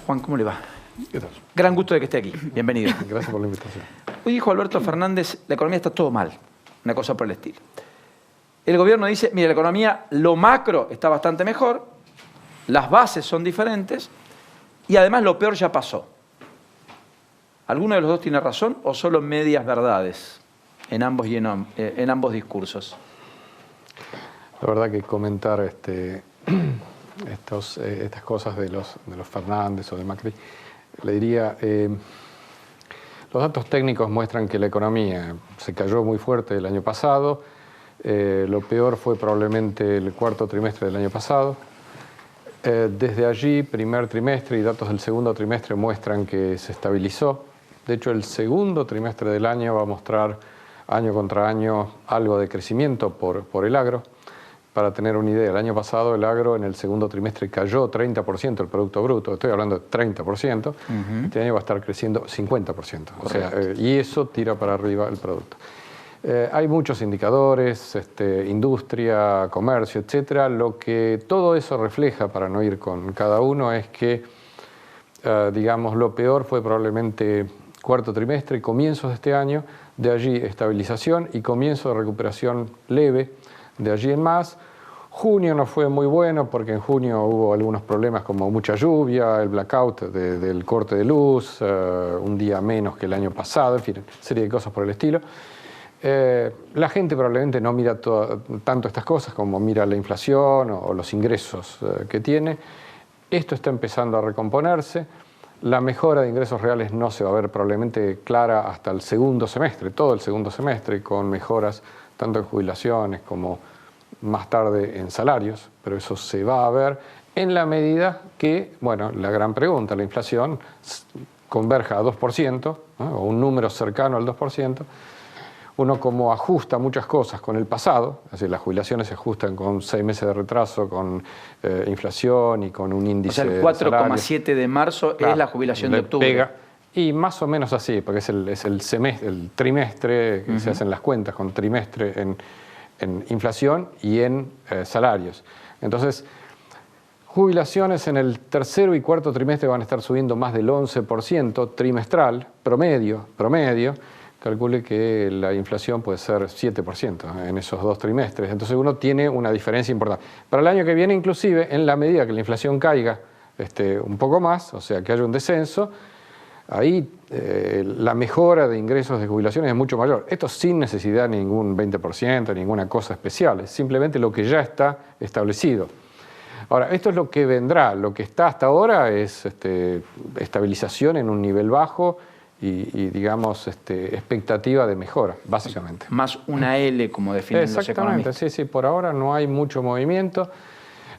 Juan, ¿cómo le va? ¿Qué tal? Gran gusto de que esté aquí. Bienvenido. Gracias por la invitación. Hoy dijo Alberto Fernández, la economía está todo mal, una cosa por el estilo. El gobierno dice, mire, la economía, lo macro está bastante mejor, las bases son diferentes y además lo peor ya pasó. ¿Alguno de los dos tiene razón o solo medias verdades en ambos, en ambos discursos? La verdad que comentar estas cosas de los Fernández o de Macri, le diría, los datos técnicos muestran que la economía se cayó muy fuerte el año pasado, lo peor fue probablemente el cuarto trimestre del año pasado. Desde allí, primer trimestre y datos del segundo trimestre muestran que se estabilizó. De hecho, el segundo trimestre del año va a mostrar año contra año algo de crecimiento por el agro. Para tener una idea, el año pasado el agro en el segundo trimestre cayó 30% el Producto Bruto, estoy hablando de 30%, este año va a estar creciendo 50%. O sea, y eso tira para arriba el producto. Hay muchos indicadores, industria, comercio, etcétera. Lo que todo eso refleja, para no ir con cada uno, es que, digamos, lo peor fue probablemente cuarto trimestre, comienzos de este año, de allí estabilización y comienzo de recuperación leve, de allí en más. Junio no fue muy bueno porque en junio hubo algunos problemas como mucha lluvia, el blackout del corte de luz, un día menos que el año pasado, en fin, serie de cosas por el estilo. La gente probablemente no mira tanto estas cosas como mira la inflación o los ingresos que tiene. Esto está empezando a recomponerse. La mejora de ingresos reales no se va a ver probablemente clara hasta el segundo semestre, todo el segundo semestre, con mejoras tanto en jubilaciones como más tarde en salarios, pero eso se va a ver en la medida que, bueno, la gran pregunta, la inflación converja a 2%, ¿no? O un número cercano al 2%. Uno como ajusta muchas cosas con el pasado, es decir, las jubilaciones se ajustan con 6 meses de retraso, con inflación y con un índice. O sea, el 4,7 de marzo claro, es la jubilación de octubre. Pega, y más o menos así, porque es el semestre, el trimestre, que se hacen las cuentas con trimestre en inflación y en salarios. Entonces, jubilaciones en el tercero y cuarto trimestre van a estar subiendo más del 11% trimestral, promedio. Calcule que la inflación puede ser 7% en esos dos trimestres. Entonces uno tiene una diferencia importante. Para el año que viene, inclusive, en la medida que la inflación caiga un poco más, o sea, que haya un descenso, ahí la mejora de ingresos de jubilaciones es mucho mayor. Esto sin necesidad de ningún 20%, ninguna cosa especial. Es simplemente lo que ya está establecido. Ahora, esto es lo que vendrá. Lo que está hasta ahora es estabilización en un nivel bajo y digamos, expectativa de mejora, básicamente. Más una L, como definen los economistas. Exactamente, sí, por ahora no hay mucho movimiento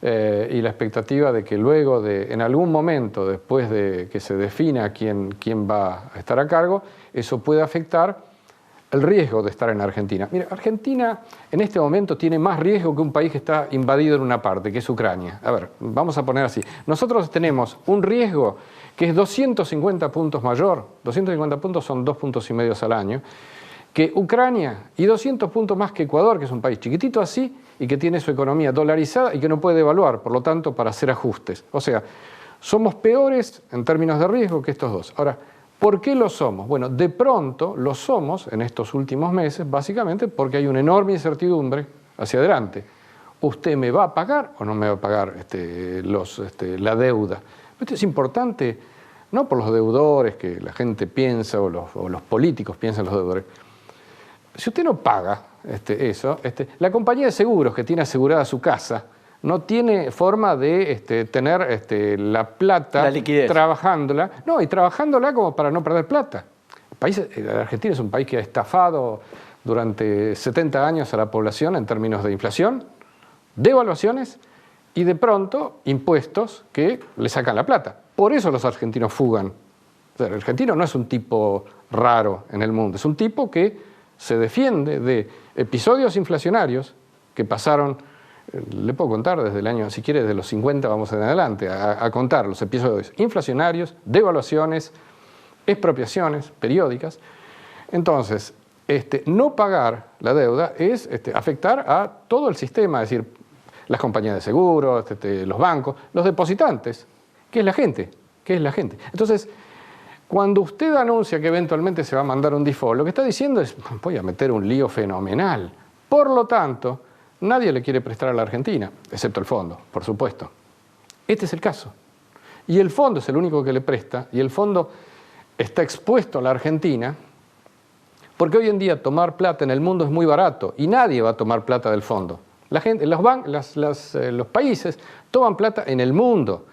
y la expectativa de que luego, en algún momento, después de que se defina quién va a estar a cargo, eso puede afectar el riesgo de estar en Argentina. Mira, Argentina en este momento tiene más riesgo que un país que está invadido en una parte, que es Ucrania. A ver, vamos a poner así. Nosotros tenemos un riesgo que es 250 puntos mayor, 250 puntos son 2,5 puntos al año, que Ucrania y 200 puntos más que Ecuador, que es un país chiquitito así y que tiene su economía dolarizada y que no puede devaluar, por lo tanto, para hacer ajustes. O sea, somos peores en términos de riesgo que estos dos. Ahora, ¿por qué lo somos? Bueno, de pronto lo somos en estos últimos meses, básicamente porque hay una enorme incertidumbre hacia adelante. ¿Usted me va a pagar o no me va a pagar la deuda? Esto es importante, no por los deudores que la gente piensa o los políticos piensan los deudores. Si usted no paga la compañía de seguros que tiene asegurada su casa no tiene forma de tener la plata, la liquidez, trabajándola, y trabajándola como para no perder plata. La Argentina es un país que ha estafado durante 70 años a la población en términos de inflación, devaluaciones y de pronto impuestos que le sacan la plata. Por eso los argentinos fugan. O sea, el argentino no es un tipo raro en el mundo, es un tipo que se defiende de episodios inflacionarios que pasaron. Le puedo contar desde el año, si quiere, desde los 50 vamos en adelante, a contar los episodios inflacionarios, devaluaciones, expropiaciones periódicas. Entonces, no pagar la deuda es afectar a todo el sistema, es decir, las compañías de seguros, los bancos, los depositantes, que es la gente que es la gente. Entonces, cuando usted anuncia que eventualmente se va a mandar un default, lo que está diciendo es, voy a meter un lío fenomenal. Por lo tanto, nadie le quiere prestar a la Argentina, excepto el fondo, por supuesto. Este es el caso. Y el fondo es el único que le presta, y el fondo está expuesto a la Argentina, porque hoy en día tomar plata en el mundo es muy barato, y nadie va a tomar plata del fondo. La gente, los países toman plata en el mundo.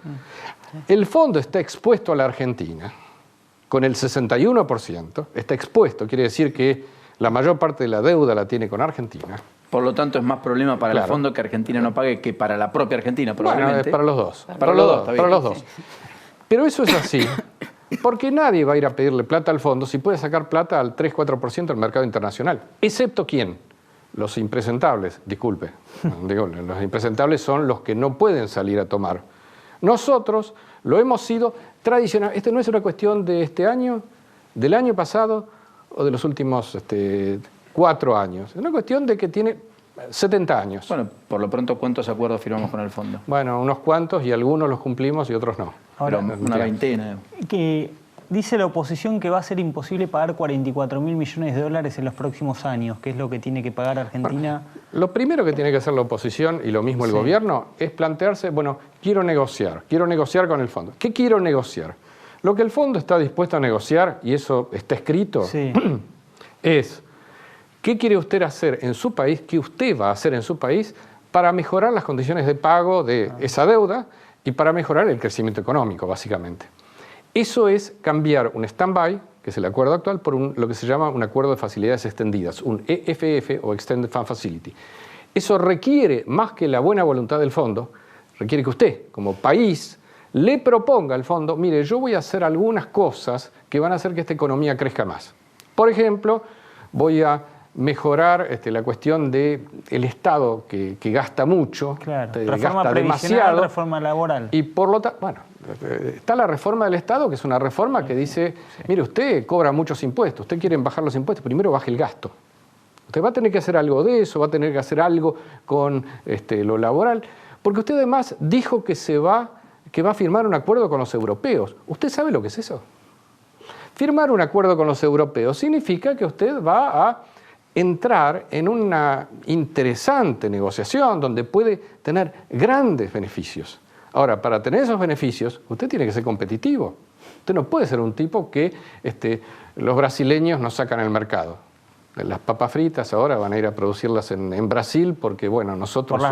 El fondo está expuesto a la Argentina, con el 61%, está expuesto, quiere decir que la mayor parte de la deuda la tiene con Argentina. Por lo tanto, es más problema para el fondo que Argentina no pague que para la propia Argentina, probablemente. Bueno, para los dos. Para los dos. Pero eso es así, porque nadie va a ir a pedirle plata al fondo si puede sacar plata al 3-4% del mercado internacional. ¿Excepto quién? Los impresentables, disculpe. Digo, los impresentables son los que no pueden salir a tomar. Nosotros lo hemos sido tradicional. Esta no es una cuestión de este año, del año pasado o de los últimos 4 años. Es una cuestión de que tiene 70 años. Bueno, por lo pronto, ¿cuántos acuerdos firmamos con el fondo? Bueno, unos cuantos, y algunos los cumplimos y otros no. Ahora, una veintena. Que dice la oposición que va a ser imposible pagar 44.000 millones de dólares en los próximos años, que es lo que tiene que pagar Argentina. Bueno, lo primero que tiene que hacer la oposición, y lo mismo el gobierno, es plantearse, bueno, quiero negociar con el fondo. ¿Qué quiero negociar? Lo que el fondo está dispuesto a negociar, y eso está escrito, es ¿qué quiere usted hacer en su país, qué usted va a hacer en su país para mejorar las condiciones de pago de esa deuda y para mejorar el crecimiento económico, básicamente? Eso es cambiar un stand-by, que es el acuerdo actual, por lo que se llama un acuerdo de facilidades extendidas, un EFF o Extended Fund Facility. Eso requiere, más que la buena voluntad del fondo, requiere que usted, como país, le proponga al fondo, mire, yo voy a hacer algunas cosas que van a hacer que esta economía crezca más. Por ejemplo, voy a mejorar la cuestión del Estado que gasta mucho, reforma previsional, reforma laboral. Y por lo tanto, bueno, está la reforma del Estado, que es una reforma que dice, mire, usted cobra muchos impuestos, usted quiere bajar los impuestos, primero baje el gasto. Usted va a tener que hacer algo de eso, va a tener que hacer algo con lo laboral, porque usted además dijo que va a firmar un acuerdo con los europeos. ¿Usted sabe lo que es eso? Firmar un acuerdo con los europeos significa que usted va a entrar en una interesante negociación donde puede tener grandes beneficios. Ahora, para tener esos beneficios, usted tiene que ser competitivo. Usted no puede ser un tipo que los brasileños nos sacan al mercado. Las papas fritas ahora van a ir a producirlas en Brasil porque, bueno, nosotros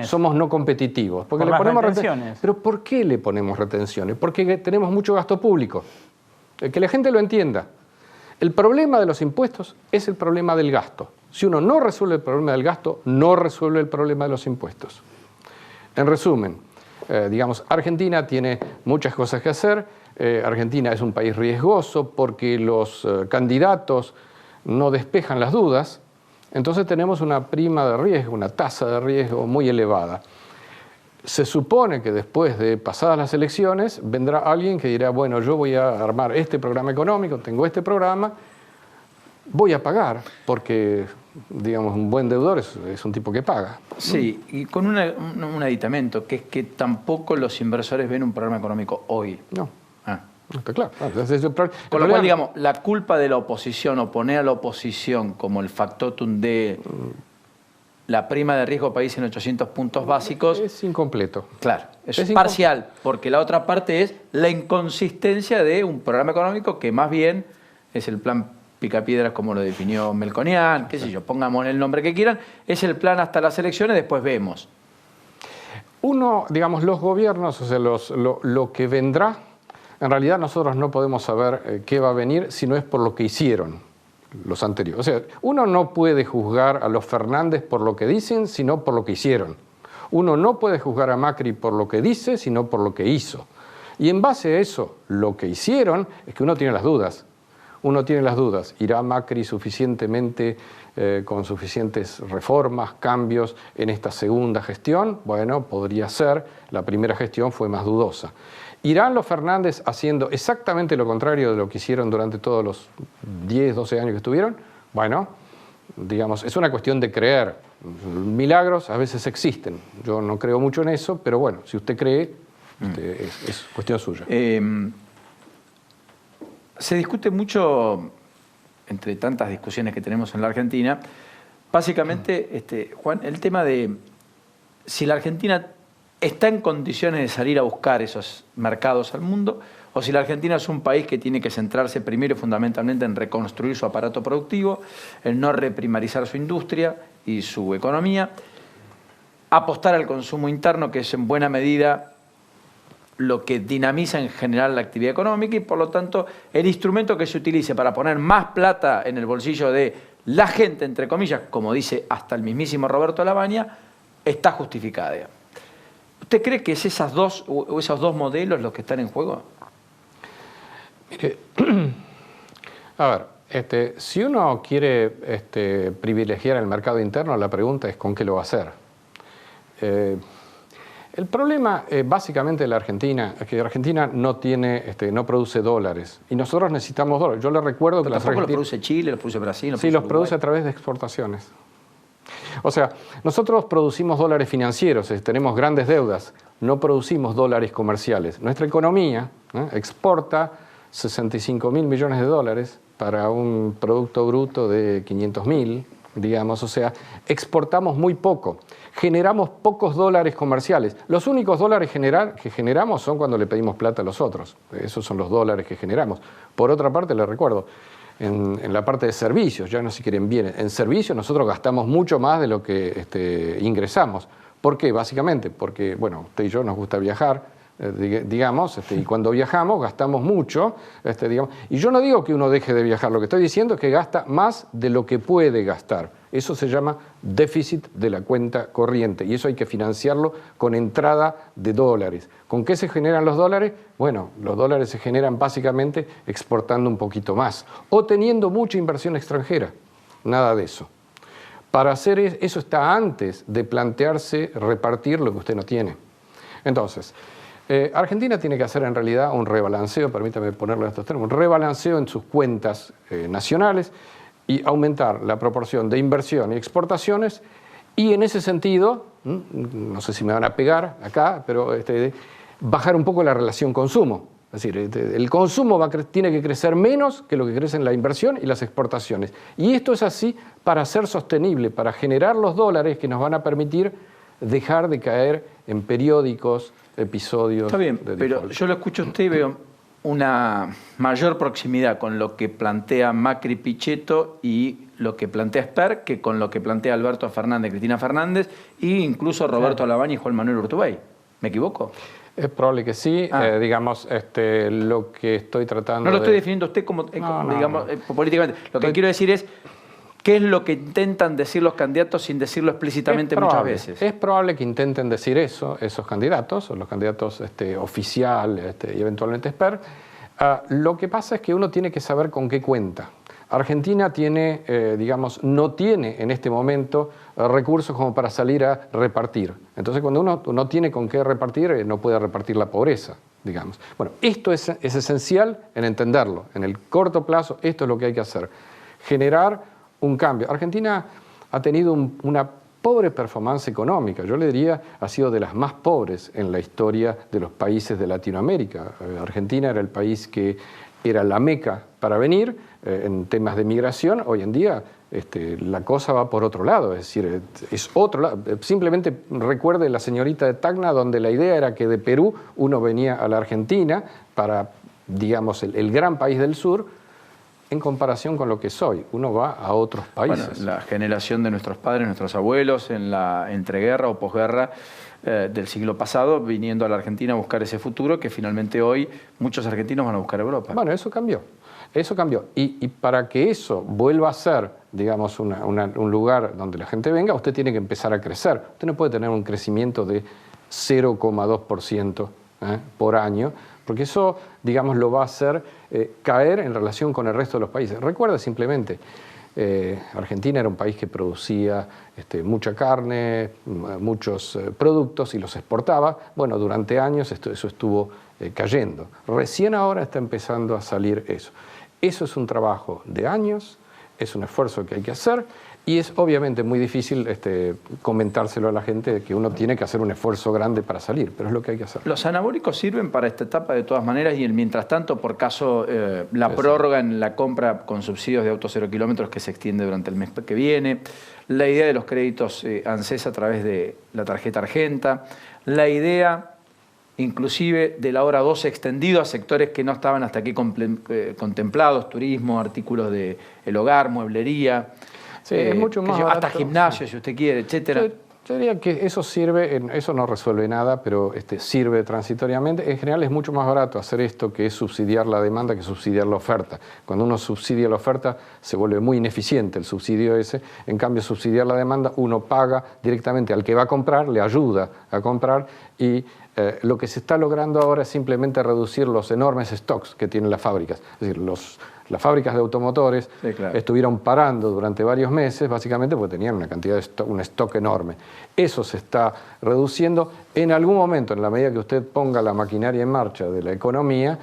somos no competitivos. Porque le ponemos retenciones. ¿Pero por qué le ponemos retenciones? Porque tenemos mucho gasto público. Que la gente lo entienda. El problema de los impuestos es el problema del gasto. Si uno no resuelve el problema del gasto, no resuelve el problema de los impuestos. En resumen, digamos, Argentina tiene muchas cosas que hacer. Argentina es un país riesgoso porque los candidatos no despejan las dudas. Entonces tenemos una prima de riesgo, una tasa de riesgo muy elevada. Se supone que después de pasadas las elecciones vendrá alguien que dirá, bueno, yo voy a armar este programa económico, tengo este programa, voy a pagar, porque, digamos, un buen deudor es un tipo que paga. Sí, y con un aditamento, que es que tampoco los inversores ven un programa económico hoy. No. Está claro. Con lo cual, digamos, la culpa de la oposición, o poner a la oposición como el factotum de la prima de riesgo país en 800 puntos básicos, es incompleto. Claro, es parcial, porque la otra parte es la inconsistencia de un programa económico que más bien es el plan Picapiedras, como lo definió Melconian, qué sé yo, pongamos el nombre que quieran, es el plan hasta las elecciones, después vemos. Uno, digamos, los gobiernos, o sea, lo que vendrá, en realidad nosotros no podemos saber qué va a venir si no es por lo que hicieron los anteriores. O sea, uno no puede juzgar a los Fernández por lo que dicen, sino por lo que hicieron. Uno no puede juzgar a Macri por lo que dice, sino por lo que hizo. Y en base a eso, lo que hicieron es que uno tiene las dudas. Uno tiene las dudas. ¿Irá Macri suficientemente, con suficientes reformas, cambios en esta segunda gestión? Bueno, podría ser. La primera gestión fue más dudosa. ¿Irán los Fernández haciendo exactamente lo contrario de lo que hicieron durante todos los 10, 12 años que estuvieron? Bueno, digamos, es una cuestión de creer. Milagros a veces existen. Yo no creo mucho en eso, pero bueno, si usted cree, Es cuestión suya. Se discute mucho, entre tantas discusiones que tenemos en la Argentina, básicamente, Juan, el tema de si la Argentina está en condiciones de salir a buscar esos mercados al mundo, o si la Argentina es un país que tiene que centrarse primero y fundamentalmente en reconstruir su aparato productivo, en no reprimarizar su industria y su economía, apostar al consumo interno, que es en buena medida lo que dinamiza en general la actividad económica, y por lo tanto el instrumento que se utilice para poner más plata en el bolsillo de la gente, entre comillas, como dice hasta el mismísimo Roberto Lavagna, está justificada. ¿Usted cree que es esos dos modelos los que están en juego? Mire, a ver, si uno quiere privilegiar el mercado interno, la pregunta es ¿con qué lo va a hacer? El problema básicamente de la Argentina es que la Argentina no produce dólares y nosotros necesitamos dólares. Yo le recuerdo que tampoco los produce Chile, los produce Brasil, sí, los produce a través de exportaciones. O sea, nosotros producimos dólares financieros, tenemos grandes deudas, no producimos dólares comerciales. Nuestra economía exporta 65.000 millones de dólares para un Producto Bruto de 500.000, digamos, o sea, exportamos muy poco, generamos pocos dólares comerciales. Los únicos dólares que generamos son cuando le pedimos plata a los otros, esos son los dólares que generamos. Por otra parte, les recuerdo, en la parte de servicios, ya no si quieren bienes, en servicios nosotros gastamos mucho más de lo que ingresamos. ¿Por qué? Básicamente porque, bueno, usted y yo nos gusta viajar, digamos, y cuando viajamos gastamos mucho, digamos, y yo no digo que uno deje de viajar, lo que estoy diciendo es que gasta más de lo que puede gastar. Eso se llama déficit de la cuenta corriente y eso hay que financiarlo con entrada de dólares. ¿Con qué se generan los dólares? Bueno, los dólares se generan básicamente exportando un poquito más o teniendo mucha inversión extranjera. Nada de eso. Para hacer eso está antes de plantearse repartir lo que usted no tiene. Entonces, Argentina tiene que hacer en realidad un rebalanceo, permítame ponerlo en estos términos, un rebalanceo en sus cuentas nacionales y aumentar la proporción de inversión y exportaciones y en ese sentido, no sé si me van a pegar acá, pero bajar un poco la relación consumo. Es decir, el consumo tiene que crecer menos que lo que crece en la inversión y las exportaciones. Y esto es así para ser sostenible, para generar los dólares que nos van a permitir dejar de caer en periódicos episodios. Está bien, pero yo lo escucho a usted y veo una mayor proximidad con lo que plantea Macri Pichetto y lo que plantea Sper que con lo que plantea Alberto Fernández, Cristina Fernández e incluso Roberto Lavagna y Juan Manuel Urtubey. ¿Me equivoco? Es probable que sí, digamos, lo que estoy tratando No lo estoy definiendo a usted como, digamos, políticamente. Lo que quiero decir es, ¿qué es lo que intentan decir los candidatos sin decirlo explícitamente muchas veces? Es probable que intenten decir eso, esos candidatos, o los candidatos oficial y eventualmente Sper. Lo que pasa es que uno tiene que saber con qué cuenta. Argentina tiene, digamos, no tiene en este momento recursos como para salir a repartir. Entonces, cuando uno no tiene con qué repartir, no puede repartir la pobreza, digamos. Bueno, esto es esencial en entenderlo. En el corto plazo, esto es lo que hay que hacer. Generar un cambio. Argentina ha tenido una pobre performance económica. Yo le diría, ha sido de las más pobres en la historia de los países de Latinoamérica. Argentina era el país que era la meca para venir en temas de migración. Hoy en día la cosa va por otro lado, es decir, es otro lado. Simplemente recuerde la señorita de Tacna, donde la idea era que de Perú uno venía a la Argentina para, digamos, el gran país del sur, en comparación con lo que soy. Uno va a otros países. Bueno, la generación de nuestros padres, nuestros abuelos, en la entreguerra o posguerra del siglo pasado, viniendo a la Argentina a buscar ese futuro que finalmente hoy muchos argentinos van a buscar a Europa. Bueno, eso cambió. Eso cambió. Y para que eso vuelva a ser, digamos, un lugar donde la gente venga, usted tiene que empezar a crecer. Usted no puede tener un crecimiento de 0,2% por año, porque eso, digamos, lo va a hacer caer en relación con el resto de los países. Recuerda simplemente, Argentina era un país que producía mucha carne, muchos productos y los exportaba. Bueno, durante años eso estuvo cayendo. Recién ahora está empezando a salir eso. Eso es un trabajo de años, es un esfuerzo que hay que hacer Y es obviamente muy difícil comentárselo a la gente de que uno tiene que hacer un esfuerzo grande para salir, pero es lo que hay que hacer. Los anabólicos sirven para esta etapa de todas maneras y mientras tanto, por caso, la prórroga en la compra con subsidios de autos 0 kilómetros que se extiende durante el mes que viene, la idea de los créditos ANSES a través de la tarjeta Argenta, la idea inclusive de la hora 12 extendido a sectores que no estaban hasta aquí contemplados, turismo, artículos del hogar, mueblería. Sí, es mucho más hasta barato, gimnasio, si usted quiere, etcétera. Yo diría que eso sirve, eso no resuelve nada, pero sirve transitoriamente. En general es mucho más barato hacer esto que es subsidiar la demanda que subsidiar la oferta. Cuando uno subsidia la oferta se vuelve muy ineficiente el subsidio ese. En cambio, subsidiar la demanda, uno paga directamente al que va a comprar, le ayuda a comprar y lo que se está logrando ahora es simplemente reducir los enormes stocks que tienen las fábricas. Es decir, las fábricas de automotores estuvieron parando durante varios meses, básicamente porque tenían una cantidad de un stock enorme. Eso se está reduciendo. En algún momento, en la medida que usted ponga la maquinaria en marcha de la economía,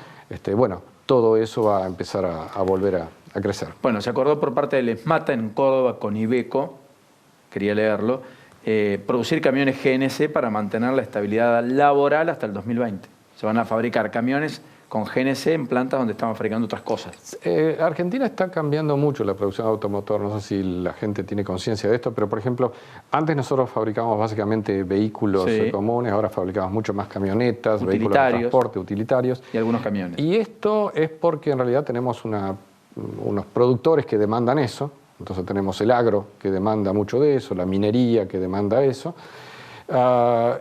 bueno, todo eso va a empezar a volver a crecer. Bueno, se acordó por parte del ESMATA en Córdoba con Iveco, quería leerlo, producir camiones GNC para mantener la estabilidad laboral hasta el 2020. Se van a fabricar camiones con GNC en plantas donde estaban fabricando otras cosas. Argentina está cambiando mucho la producción de automotor, no sé si la gente tiene conciencia de esto, pero por ejemplo, antes nosotros fabricábamos básicamente vehículos comunes, ahora fabricamos mucho más camionetas, vehículos de transporte, utilitarios. Y algunos camiones. Y esto es porque en realidad tenemos unos productores que demandan eso, entonces tenemos el agro que demanda mucho de eso, la minería que demanda eso,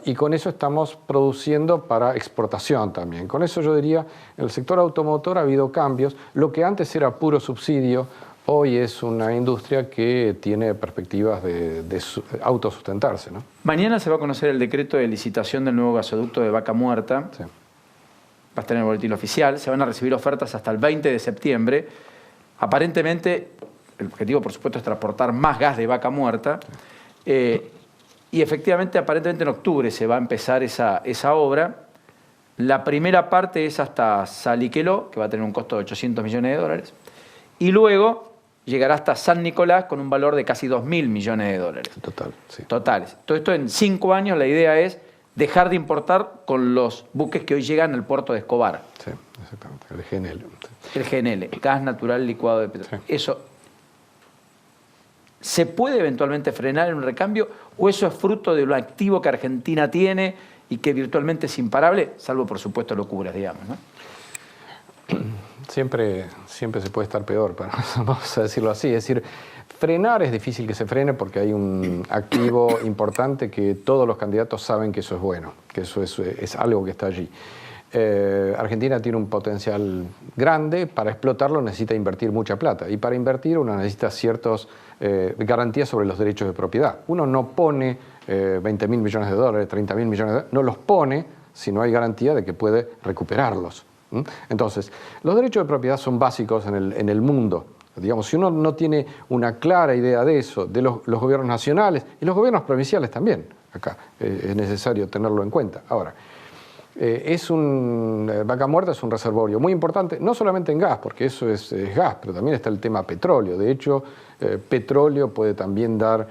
y con eso estamos produciendo para exportación también. Con eso yo diría, en el sector automotor ha habido cambios. Lo que antes era puro subsidio, hoy es una industria que tiene perspectivas de autosustentarse, ¿no? Mañana se va a conocer el decreto de licitación del nuevo gasoducto de Vaca Muerta. Sí. Va a estar en el boletín oficial. Se van a recibir ofertas hasta el 20 de septiembre. Aparentemente, el objetivo, por supuesto, es transportar más gas de Vaca Muerta. Y efectivamente, aparentemente en octubre se va a empezar esa obra. La primera parte es hasta Saliqueló, que va a tener un costo de 800 millones de dólares. Y luego llegará hasta San Nicolás con un valor de casi 2.000 millones de dólares. Total, sí. Totales. Todo esto en 5 años, la idea es dejar de importar con los buques que hoy llegan al puerto de Escobar. Sí, exactamente, el GNL. El GNL, gas natural licuado de petróleo. Sí. Eso, ¿se puede eventualmente frenar en un recambio o eso es fruto de lo activo que Argentina tiene y que virtualmente es imparable, salvo por supuesto locuras, digamos, ¿no? Siempre se puede estar peor, vamos a decirlo así. Es decir, frenar es difícil que se frene porque hay un activo importante que todos los candidatos saben que eso es bueno, que eso es algo que está allí. Argentina tiene un potencial grande, para explotarlo necesita invertir mucha plata y para invertir uno necesita ciertas garantías sobre los derechos de propiedad. Uno no pone 20.000 millones de dólares, 30.000 millones de dólares, no los pone si no hay garantía de que puede recuperarlos. Entonces, los derechos de propiedad son básicos en el mundo. Digamos, si uno no tiene una clara idea de eso, de los gobiernos nacionales y los gobiernos provinciales también, acá es necesario tenerlo en cuenta. Ahora, Vaca Muerta es un reservorio muy importante, no solamente en gas, porque eso es gas, pero también está el tema petróleo. De hecho, petróleo puede también dar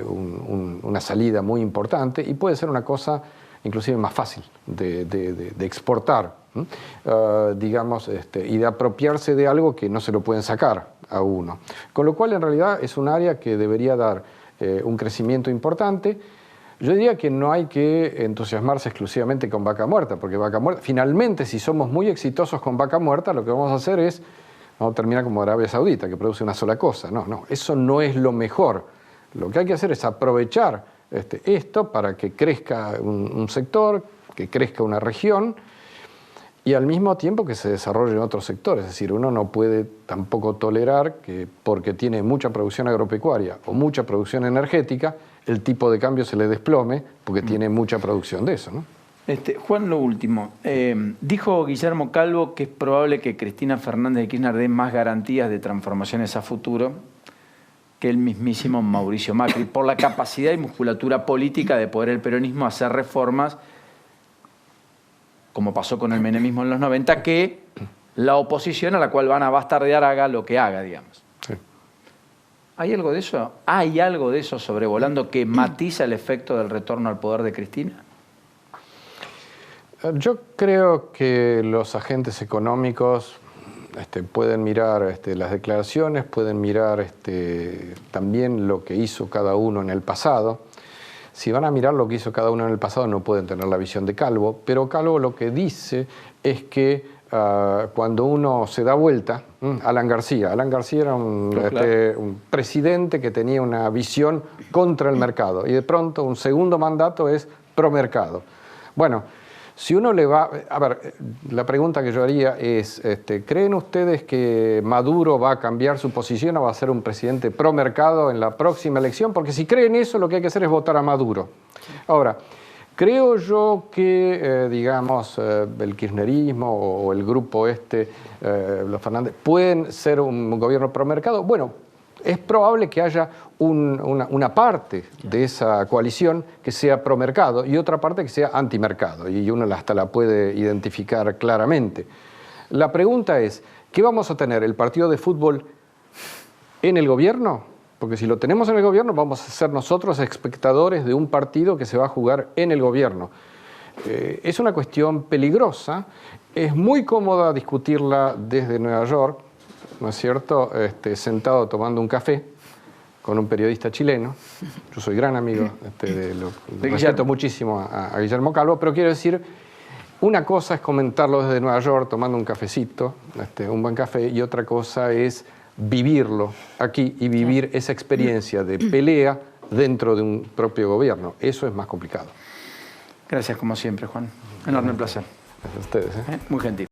una salida muy importante y puede ser una cosa inclusive más fácil de exportar, digamos, y de apropiarse de algo que no se lo pueden sacar a uno. Con lo cual, en realidad, es un área que debería dar un crecimiento importante. Yo diría que no hay que entusiasmarse exclusivamente con Vaca Muerta, porque Vaca Muerta, finalmente, si somos muy exitosos con Vaca Muerta, lo que vamos a hacer es, vamos a terminar como Arabia Saudita, que produce una sola cosa. No, eso no es lo mejor. Lo que hay que hacer es aprovechar esto para que crezca un sector, que crezca una región, y al mismo tiempo que se desarrollen otros sectores. Es decir, uno no puede tampoco tolerar que porque tiene mucha producción agropecuaria o mucha producción energética, el tipo de cambio se le desplome porque tiene mucha producción de eso, ¿no? Juan, lo último. Dijo Guillermo Calvo que es probable que Cristina Fernández de Kirchner dé más garantías de transformaciones a futuro que el mismísimo Mauricio Macri, por la capacidad y musculatura política de poder el peronismo hacer reformas, como pasó con el menemismo en los 90, que la oposición a la cual van a bastardear haga lo que haga, digamos. Sí. ¿Hay algo de eso? ¿Hay algo de eso sobrevolando que matiza el efecto del retorno al poder de Cristina? Yo creo que los agentes económicos pueden mirar las declaraciones, pueden mirar también lo que hizo cada uno en el pasado. Si van a mirar lo que hizo cada uno en el pasado, no pueden tener la visión de Calvo, pero Calvo lo que dice es que cuando uno se da vuelta, Alan García era un presidente que tenía una visión contra el mercado y de pronto un segundo mandato es pro mercado. Bueno, si uno le va... A ver, la pregunta que yo haría es, ¿creen ustedes que Maduro va a cambiar su posición o va a ser un presidente pro mercado en la próxima elección? Porque si creen eso, lo que hay que hacer es votar a Maduro. Ahora, creo yo que, digamos, el kirchnerismo o el grupo los Fernández, pueden ser un gobierno pro mercado. Bueno, es probable que haya una parte de esa coalición que sea pro mercado y otra parte que sea antimercado, y uno hasta la puede identificar claramente. La pregunta es, ¿qué vamos a tener? ¿El partido de fútbol en el gobierno? Porque si lo tenemos en el gobierno, vamos a ser nosotros espectadores de un partido que se va a jugar en el gobierno. Es una cuestión peligrosa, es muy cómoda discutirla desde Nueva York, ¿no es cierto?, sentado tomando un café con un periodista chileno. Yo soy gran amigo, respeto muchísimo a Guillermo Calvo, pero quiero decir, una cosa es comentarlo desde Nueva York tomando un cafecito, un buen café, y otra cosa es vivirlo aquí y vivir esa experiencia de pelea dentro de un propio gobierno. Eso es más complicado. Gracias como siempre, Juan. Enorme placer. Gracias a ustedes. Muy gentil.